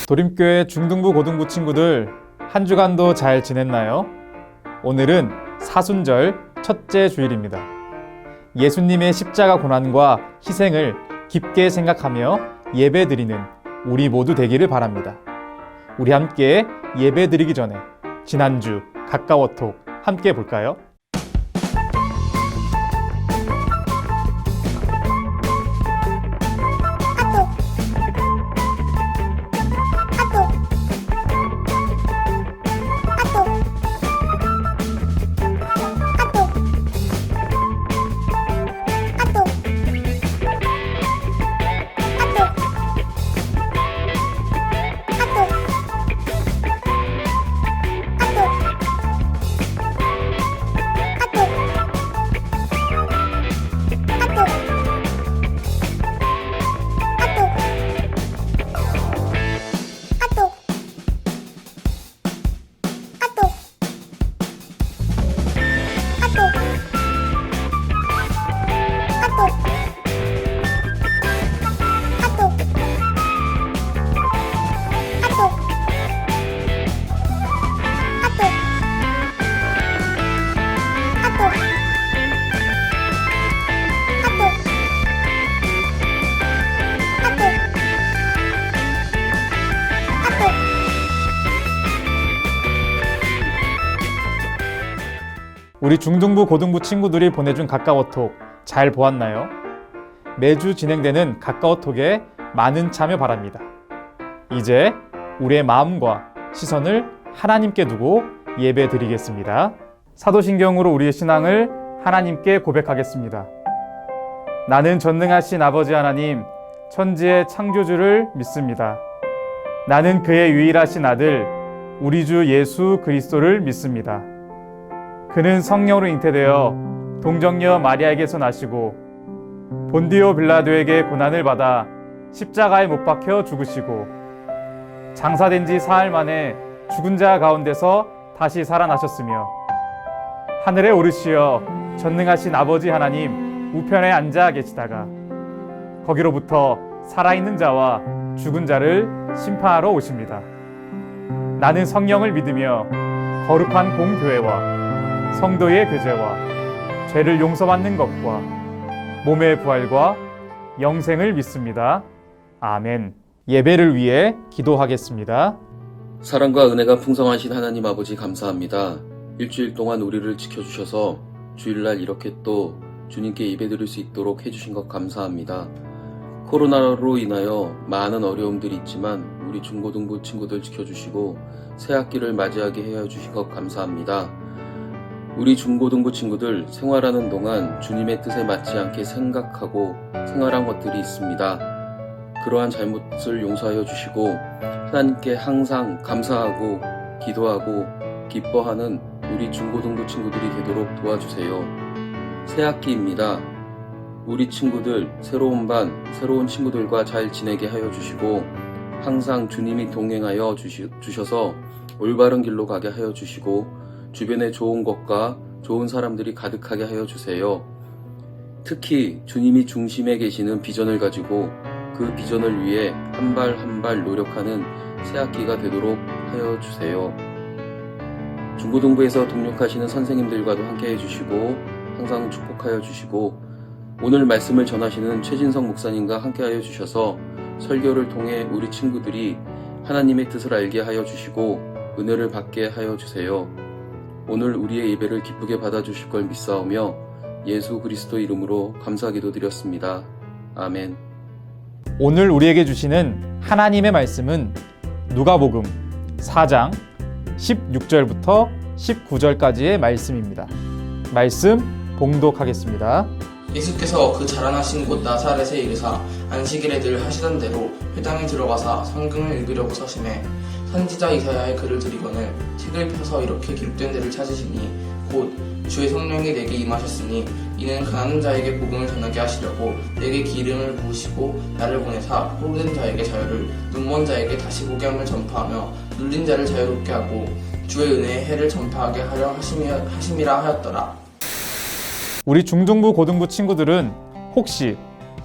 도림교회 중등부 고등부 친구들 한 주간도 잘 지냈나요? 오늘은 사순절 첫째 주일입니다. 예수님의 십자가 고난과 희생을 깊게 생각하며 예배드리는 우리 모두 되기를 바랍니다. 우리 함께 예배드리기 전에 지난주 가까워톡 함께 볼까요? 우리 중등부 고등부 친구들이 보내준 가까워톡 잘 보았나요? 매주 진행되는 가까워톡에 많은 참여 바랍니다. 이제 우리의 마음과 시선을 하나님께 두고 예배 드리겠습니다. 사도신경으로 우리의 신앙을 하나님께 고백하겠습니다. 나는 전능하신 아버지 하나님, 천지의 창조주를 믿습니다. 나는 그의 유일하신 아들, 우리 주 예수 그리스도를 믿습니다. 그는 성령으로 잉태되어 동정녀 마리아에게서 나시고 본디오 빌라도에게 고난을 받아 십자가에 못 박혀 죽으시고 장사된 지 사흘 만에 죽은 자 가운데서 다시 살아나셨으며 하늘에 오르시어 전능하신 아버지 하나님 우편에 앉아 계시다가 거기로부터 살아있는 자와 죽은 자를 심판하러 오십니다. 나는 성령을 믿으며 거룩한 공교회와 성도의 교제와 죄를 용서받는 것과 몸의 부활과 영생을 믿습니다. 아멘. 예배를 위해 기도하겠습니다. 사랑과 은혜가 풍성하신 하나님 아버지 감사합니다. 일주일 동안 우리를 지켜주셔서 주일날 이렇게 또 주님께 예배드릴 수 있도록 해주신 것 감사합니다. 코로나로 인하여 많은 어려움들이 있지만 우리 중고등부 친구들 지켜주시고 새학기를 맞이하게 해주신 것 감사합니다. 우리 중고등부 친구들 생활하는 동안 주님의 뜻에 맞지 않게 생각하고 생활한 것들이 있습니다. 그러한 잘못을 용서하여 주시고 하나님께 항상 감사하고 기도하고 기뻐하는 우리 중고등부 친구들이 되도록 도와주세요. 새학기입니다. 우리 친구들 새로운 반, 새로운 친구들과 잘 지내게 하여 주시고 항상 주님이 동행하여 주셔서 올바른 길로 가게 하여 주시고 주변에 좋은 것과 좋은 사람들이 가득하게 하여 주세요. 특히 주님이 중심에 계시는 비전을 가지고 그 비전을 위해 한 발 한 발 노력하는 새학기가 되도록 하여 주세요. 중고등부에서 동력하시는 선생님들과도 함께 해주시고 항상 축복하여 주시고 오늘 말씀을 전하시는 최진성 목사님과 함께 하여 주셔서 설교를 통해 우리 친구들이 하나님의 뜻을 알게 하여 주시고 은혜를 받게 하여 주세요. 오늘 우리의 예배를 기쁘게 받아주실 걸 믿사오며 예수 그리스도 이름으로 감사 기도드렸습니다. 아멘. 오늘 우리에게 주시는 하나님의 말씀은 누가복음 4장 16절부터 19절까지의 말씀입니다. 말씀 봉독하겠습니다. 예수께서 그 자라나신 곳 나사렛에 이르사 안식일에 늘 하시던 대로 회당에 들어가사 성경을 읽으려고 서심해 선지자 이사야의 글을 들이거늘 책을 펴서 이렇게 기록된 데를 찾으시니 곧 주의 성령이 내게 임하셨으니 이는 가난한 자에게 복음을 전하게 하시려고 내게 기름을 부으시고 나를 보내사 포로된 자에게 자유를, 눈먼 자에게 다시 보게 함을 전파하며 눌린 자를 자유롭게 하고 주의 은혜의 해를 전파하게 하려 하심이라 하였더라. 우리 중등부, 고등부 친구들은 혹시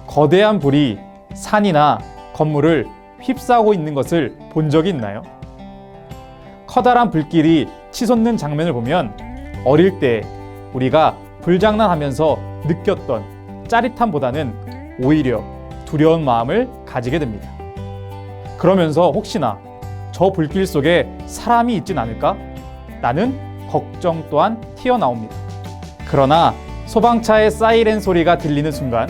거대한 불이 산이나 건물을 휩싸고 있는 것을 본 적이 있나요? 커다란 불길이 치솟는 장면을 보면 어릴 때 우리가 불장난하면서 느꼈던 짜릿함보다는 오히려 두려운 마음을 가지게 됩니다. 그러면서 혹시나 저 불길 속에 사람이 있진 않을까? 라는 걱정 또한 튀어나옵니다. 그러나 소방차의 사이렌 소리가 들리는 순간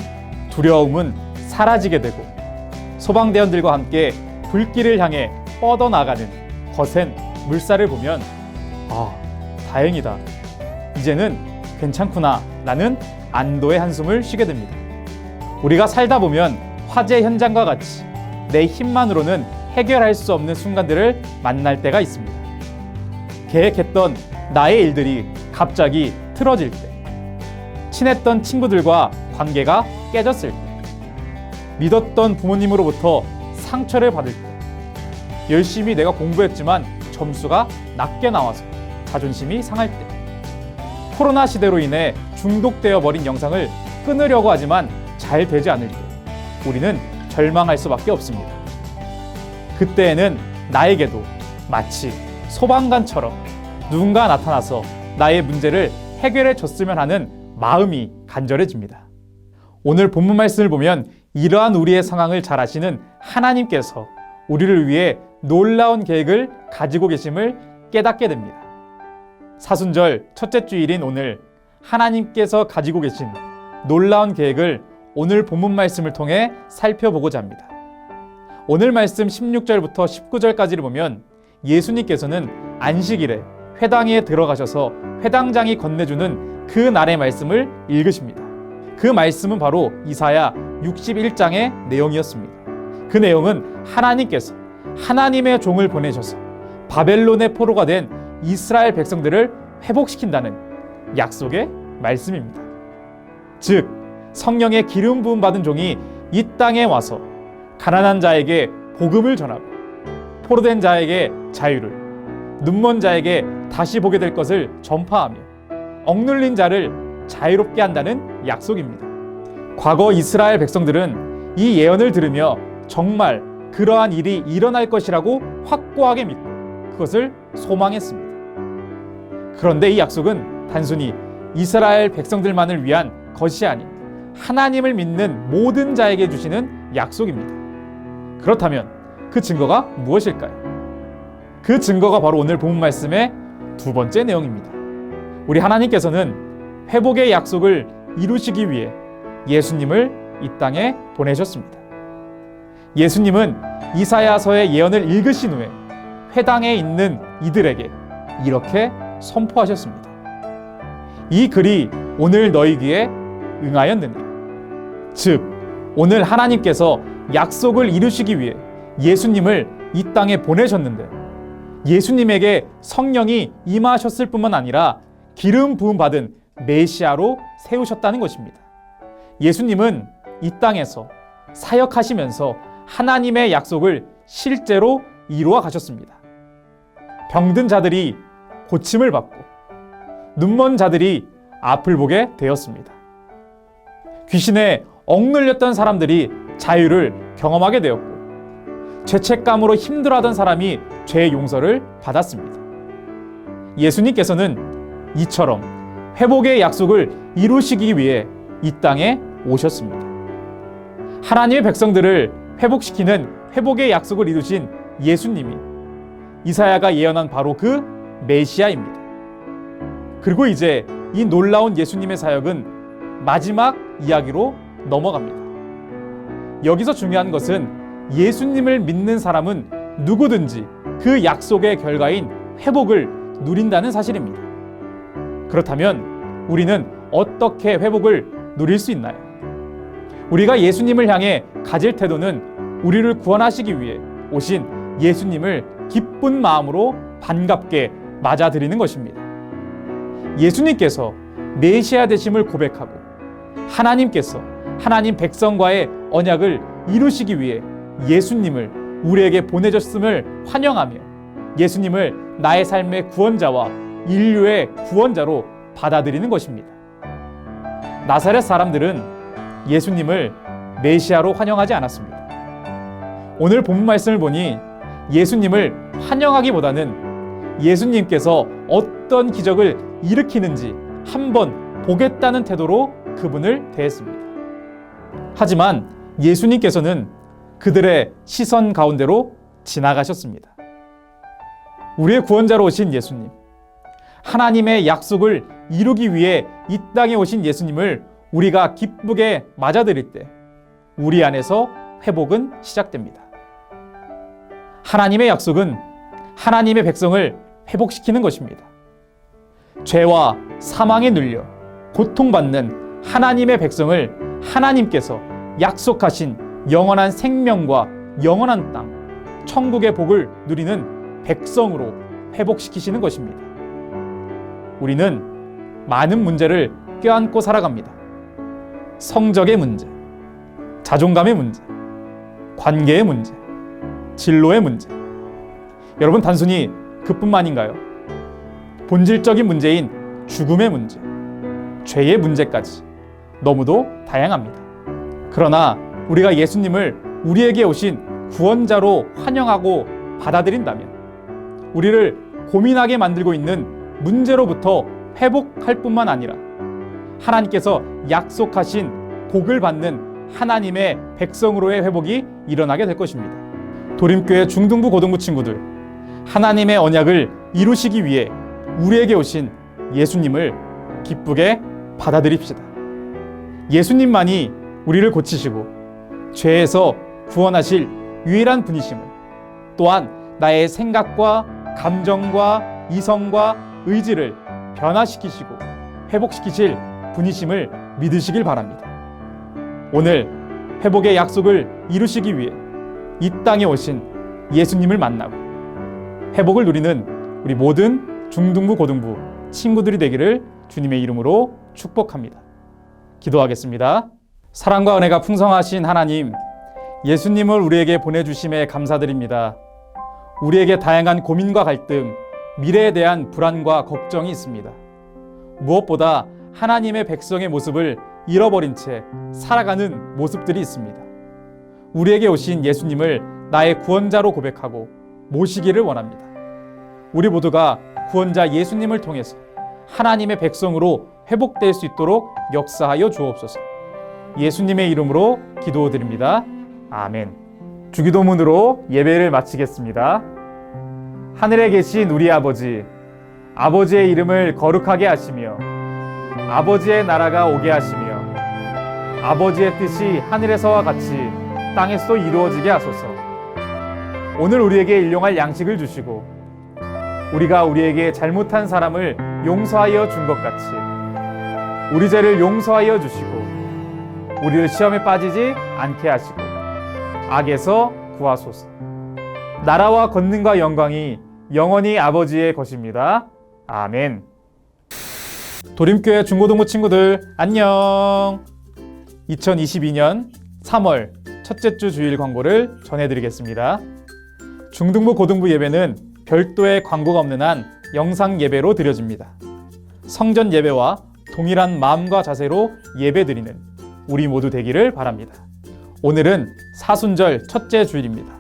두려움은 사라지게 되고 소방대원들과 함께 불길을 향해 뻗어나가는 거센 물살을 보면 다행이다. 이제는 괜찮구나 라는 안도의 한숨을 쉬게 됩니다. 우리가 살다 보면 화재 현장과 같이 내 힘만으로는 해결할 수 없는 순간들을 만날 때가 있습니다. 계획했던 나의 일들이 갑자기 틀어질 때, 친했던 친구들과 관계가 깨졌을 때, 믿었던 부모님으로부터 상처를 받을 때, 열심히 내가 공부했지만 점수가 낮게 나와서 자존심이 상할 때, 코로나 시대로 인해 중독되어 버린 영상을 끊으려고 하지만 잘 되지 않을 때 우리는 절망할 수밖에 없습니다. 그때에는 나에게도 마치 소방관처럼 누군가 나타나서 나의 문제를 해결해 줬으면 하는 마음이 간절해집니다. 오늘 본문 말씀을 보면 이러한 우리의 상황을 잘 아시는 하나님께서 우리를 위해 놀라운 계획을 가지고 계심을 깨닫게 됩니다. 사순절 첫째 주일인 오늘 하나님께서 가지고 계신 놀라운 계획을 오늘 본문 말씀을 통해 살펴보고자 합니다. 오늘 말씀 16절부터 19절까지를 보면 예수님께서는 안식일에 회당에 들어가셔서 회당장이 건네주는 그 날의 말씀을 읽으십니다. 그 말씀은 바로 이사야 61장의 내용이었습니다. 그 내용은 하나님께서 하나님의 종을 보내셔서 바벨론의 포로가 된 이스라엘 백성들을 회복시킨다는 약속의 말씀입니다. 즉 성령의 기름 부음 받은 종이 이 땅에 와서 가난한 자에게 복음을 전하고 포로된 자에게 자유를, 눈먼 자에게 다시 보게 될 것을 전파하며 억눌린 자를 자유롭게 한다는 약속입니다. 과거 이스라엘 백성들은 이 예언을 들으며 정말 그러한 일이 일어날 것이라고 확고하게 믿고 그것을 소망했습니다. 그런데 이 약속은 단순히 이스라엘 백성들만을 위한 것이 아닌 하나님을 믿는 모든 자에게 주시는 약속입니다. 그렇다면 그 증거가 무엇일까요? 그 증거가 바로 오늘 본문 말씀의 두 번째 내용입니다. 우리 하나님께서는 회복의 약속을 이루시기 위해 예수님을 이 땅에 보내셨습니다. 예수님은 이사야서의 예언을 읽으신 후에 회당에 있는 이들에게 이렇게 선포하셨습니다. 이 글이 오늘 너희 귀에 응하였느니라. 즉 오늘 하나님께서 약속을 이루시기 위해 예수님을 이 땅에 보내셨는데 예수님에게 성령이 임하셨을 뿐만 아니라 기름 부음 받은 메시아로 세우셨다는 것입니다. 예수님은 이 땅에서 사역하시면서 하나님의 약속을 실제로 이루어 가셨습니다. 병든 자들이 고침을 받고 눈먼 자들이 앞을 보게 되었습니다. 귀신에 억눌렸던 사람들이 자유를 경험하게 되었고 죄책감으로 힘들어하던 사람이 죄의 용서를 받았습니다. 예수님께서는 이처럼 회복의 약속을 이루시기 위해 이 땅에 오셨습니다. 하나님의 백성들을 회복시키는 회복의 약속을 이루신 예수님이 이사야가 예언한 바로 그 메시아입니다. 그리고 이제 이 놀라운 예수님의 사역은 마지막 이야기로 넘어갑니다. 여기서 중요한 것은 예수님을 믿는 사람은 누구든지 그 약속의 결과인 회복을 누린다는 사실입니다. 그렇다면 우리는 어떻게 회복을 누릴 수 있나요? 우리가 예수님을 향해 가질 태도는 우리를 구원하시기 위해 오신 예수님을 기쁜 마음으로 반갑게 맞아들이는 것입니다. 예수님께서 메시아 되심을 고백하고 하나님께서 하나님 백성과의 언약을 이루시기 위해 예수님을 우리에게 보내셨음을 환영하며 예수님을 나의 삶의 구원자와 인류의 구원자로 받아들이는 것입니다. 나사렛 사람들은 예수님을 메시아로 환영하지 않았습니다. 오늘 본문 말씀을 보니 예수님을 환영하기보다는 예수님께서 어떤 기적을 일으키는지 한번 보겠다는 태도로 그분을 대했습니다. 하지만 예수님께서는 그들의 시선 가운데로 지나가셨습니다. 우리의 구원자로 오신 예수님, 하나님의 약속을 이루기 위해 이 땅에 오신 예수님을 우리가 기쁘게 맞아들일 때 우리 안에서 회복은 시작됩니다. 하나님의 약속은 하나님의 백성을 회복시키는 것입니다. 죄와 사망에 눌려 고통받는 하나님의 백성을 하나님께서 약속하신 영원한 생명과 영원한 땅, 천국의 복을 누리는 백성으로 회복시키시는 것입니다. 우리는 많은 문제를 껴안고 살아갑니다. 성적의 문제, 자존감의 문제, 관계의 문제, 진로의 문제. 여러분, 단순히 그뿐만인가요? 본질적인 문제인 죽음의 문제, 죄의 문제까지 너무도 다양합니다. 그러나 우리가 예수님을 우리에게 오신 구원자로 환영하고 받아들인다면 우리를 고민하게 만들고 있는 문제로부터 회복할 뿐만 아니라 하나님께서 약속하신 복을 받는 하나님의 백성으로의 회복이 일어나게 될 것입니다. 도림교회 중등부 고등부 친구들, 하나님의 언약을 이루시기 위해 우리에게 오신 예수님을 기쁘게 받아들입시다. 예수님만이 우리를 고치시고 죄에서 구원하실 유일한 분이심을, 또한 나의 생각과 감정과 이성과 의지를 변화시키시고 회복시키실 분이심을 믿으시길 바랍니다. 오늘 회복의 약속을 이루시기 위해 이 땅에 오신 예수님을 만나고 회복을 누리는 우리 모든 중등부 고등부 친구들이 되기를 주님의 이름으로 축복합니다. 기도하겠습니다. 사랑과 은혜가 풍성하신 하나님, 예수님을 우리에게 보내주심에 감사드립니다. 우리에게 다양한 고민과 갈등, 미래에 대한 불안과 걱정이 있습니다. 무엇보다 하나님의 백성의 모습을 잃어버린 채 살아가는 모습들이 있습니다. 우리에게 오신 예수님을 나의 구원자로 고백하고 모시기를 원합니다. 우리 모두가 구원자 예수님을 통해서 하나님의 백성으로 회복될 수 있도록 역사하여 주옵소서. 예수님의 이름으로 기도드립니다. 아멘. 주기도문으로 예배를 마치겠습니다. 하늘에 계신 우리 아버지, 아버지의 이름을 거룩하게 하시며 아버지의 나라가 오게 하시며 아버지의 뜻이 하늘에서와 같이 땅에서도 이루어지게 하소서. 오늘 우리에게 일용할 양식을 주시고 우리가 우리에게 잘못한 사람을 용서하여 준 것 같이 우리 죄를 용서하여 주시고 우리를 시험에 빠지지 않게 하시고 악에서 구하소서. 나라와 권능과 영광이 영원히 아버지의 것입니다. 아멘. 도림교회 중고등부 친구들 안녕. 2022년 3월 첫째 주 주일 광고를 전해드리겠습니다. 중등부 고등부 예배는 별도의 광고가 없는 한 영상 예배로 드려집니다. 성전 예배와 동일한 마음과 자세로 예배드리는 우리 모두 되기를 바랍니다. 오늘은 사순절 첫째 주일입니다.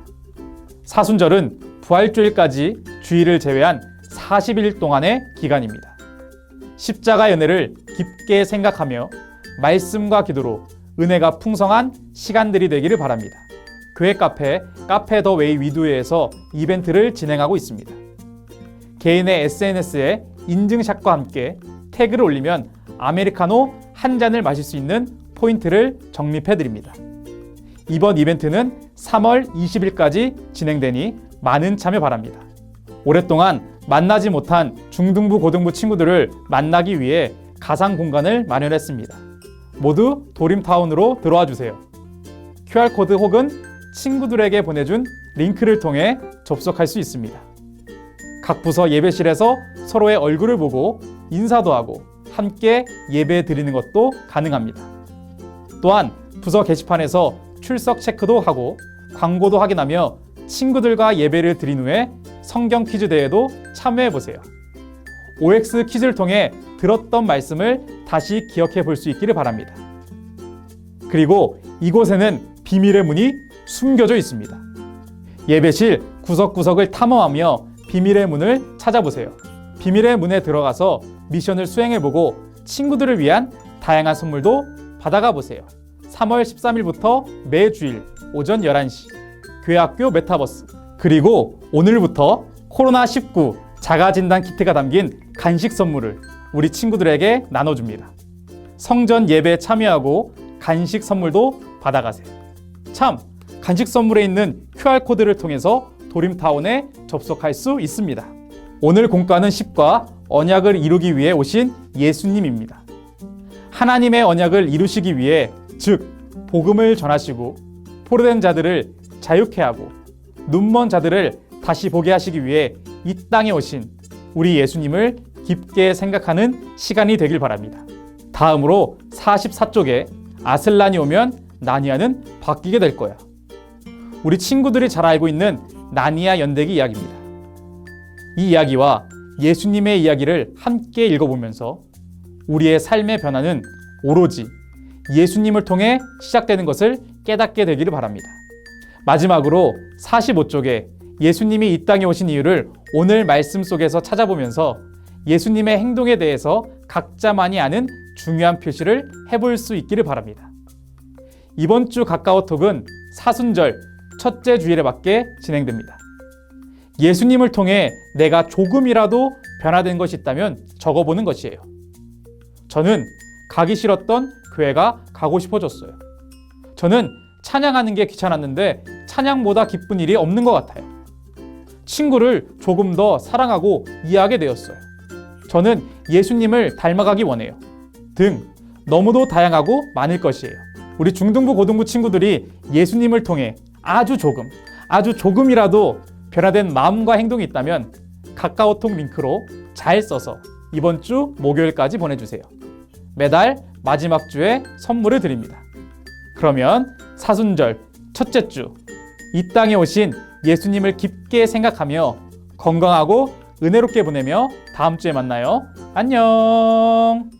사순절은 부활주일까지 주일을 제외한 40일 동안의 기간입니다. 십자가의 은혜를 깊게 생각하며 말씀과 기도로 은혜가 풍성한 시간들이 되기를 바랍니다. 교회 카페 더 웨이 위두에서 이벤트를 진행하고 있습니다. 개인의 SNS에 인증샷과 함께 태그를 올리면 아메리카노 한 잔을 마실 수 있는 포인트를 적립해드립니다. 이번 이벤트는 3월 20일까지 진행되니 많은 참여 바랍니다. 오랫동안 만나지 못한 중등부 고등부 친구들을 만나기 위해 가상 공간을 마련했습니다. 모두 도림타운으로 들어와 주세요. QR코드 혹은 친구들에게 보내준 링크를 통해 접속할 수 있습니다. 각 부서 예배실에서 서로의 얼굴을 보고 인사도 하고 함께 예배 드리는 것도 가능합니다. 또한 부서 게시판에서 출석 체크도 하고 광고도 확인하며 친구들과 예배를 드린 후에 성경 퀴즈 대회도 참여해 보세요. OX 퀴즈를 통해 들었던 말씀을 다시 기억해 볼 수 있기를 바랍니다. 그리고 이곳에는 비밀의 문이 숨겨져 있습니다. 예배실 구석구석을 탐험하며 비밀의 문을 찾아보세요. 비밀의 문에 들어가서 미션을 수행해보고 친구들을 위한 다양한 선물도 받아가 보세요. 3월 13일부터 매주일 오전 11시 교회학교 메타버스, 그리고 오늘부터 코로나19 자가진단 키트가 담긴 간식 선물을 우리 친구들에게 나눠줍니다. 성전 예배에 참여하고 간식 선물도 받아가세요. 참, 간식 선물에 있는 QR코드를 통해서 도림타운에 접속할 수 있습니다. 오늘 공과는 10과 언약을 이루기 위해 오신 예수님입니다. 하나님의 언약을 이루시기 위해, 즉 복음을 전하시고 포로된 자들을 자유케 하고 눈먼 자들을 다시 보게 하시기 위해 이 땅에 오신 우리 예수님을 깊게 생각하는 시간이 되길 바랍니다. 다음으로 44쪽에 아슬란이 오면 나니아는 바뀌게 될 거야. 우리 친구들이 잘 알고 있는 나니아 연대기 이야기입니다. 이 이야기와 예수님의 이야기를 함께 읽어보면서 우리의 삶의 변화는 오로지 예수님을 통해 시작되는 것을 깨닫게 되기를 바랍니다. 마지막으로 45쪽에 예수님이 이 땅에 오신 이유를 오늘 말씀 속에서 찾아보면서 예수님의 행동에 대해서 각자만이 아는 중요한 표시를 해볼 수 있기를 바랍니다. 이번 주 가까워톡은 사순절 첫째 주일에 맞게 진행됩니다. 예수님을 통해 내가 조금이라도 변화된 것이 있다면 적어보는 것이에요. 저는 가기 싫었던 교회가 가고 싶어졌어요. 저는 찬양하는 게 귀찮았는데 찬양보다 기쁜 일이 없는 것 같아요. 친구를 조금 더 사랑하고 이해하게 되었어요. 저는 예수님을 닮아가기 원해요. 등 너무도 다양하고 많을 것이에요. 우리 중등부 고등부 친구들이 예수님을 통해 아주 조금이라도 변화된 마음과 행동이 있다면 카카오톡 링크로 잘 써서 이번 주 목요일까지 보내주세요. 매달 마지막 주에 선물을 드립니다. 그러면 사순절 첫째 주 이 땅에 오신 예수님을 깊게 생각하며 건강하고 은혜롭게 보내며 다음 주에 만나요. 안녕.